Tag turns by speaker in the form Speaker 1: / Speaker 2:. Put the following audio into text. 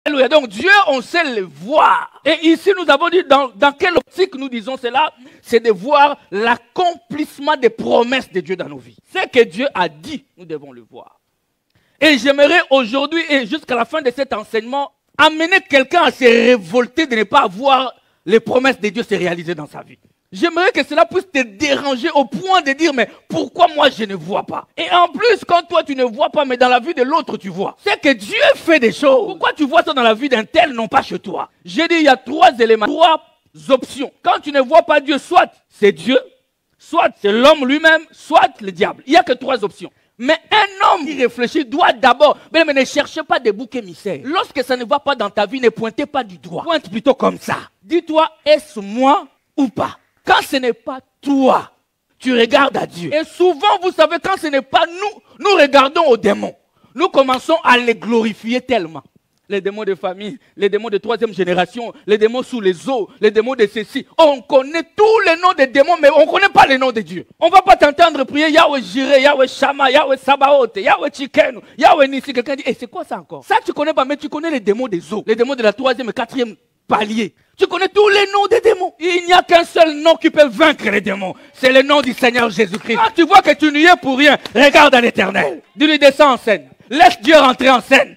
Speaker 1: Alléluia. Donc Dieu, on sait le voir. Et ici, nous avons dit, dans quelle optique nous disons cela? C'est de voir l'accomplissement des promesses de Dieu dans nos vies. Ce que Dieu a dit, nous devons le voir. Et j'aimerais aujourd'hui, et jusqu'à la fin de cet enseignement, amener quelqu'un à se révolter de ne pas voir les promesses de Dieu se réaliser dans sa vie. J'aimerais que cela puisse te déranger au point de dire, mais pourquoi moi je ne vois pas? Et en plus, quand toi tu ne vois pas, mais dans la vie de l'autre tu vois. C'est que Dieu fait des choses. Pourquoi tu vois ça dans la vie d'un tel, non pas chez toi? J'ai dit, il y a 3 éléments, 3 options. Quand tu ne vois pas Dieu, soit c'est Dieu, soit c'est l'homme lui-même, soit le diable. Il n'y a que 3 options. Mais un homme qui réfléchit doit d'abord, mais ne cherchez pas des boucs émissaires. Lorsque ça ne va pas dans ta vie, ne pointez pas du doigt. Pointe plutôt comme ça. Dis-toi, est-ce moi ou pas? Quand ce n'est pas toi, tu regardes à Dieu. Et souvent, vous savez, quand ce n'est pas nous, nous regardons aux démons. Nous commençons à les glorifier tellement. Les démons de famille, les démons de 3e génération, les démons sous les eaux, les démons de ceci. On connaît tous les noms des démons, mais on ne connaît pas les noms de Dieu. On ne va pas t'entendre prier Yahweh Jireh, Yahweh Shama, Yahweh Sabaoth, Yahweh Chikenu, Yahweh Nissi. Quelqu'un dit, c'est quoi ça encore? Ça, tu ne connais pas, mais tu connais les démons des eaux, les démons de la 3e et 4e palier. Tu connais tous les noms des démons. Il n'y a qu'un seul nom qui peut vaincre les démons. C'est le nom du Seigneur Jésus-Christ. Quand tu vois que tu n'y es pour rien, regarde à l'Éternel. Dis-lui, descends en scène. Laisse Dieu rentrer en scène.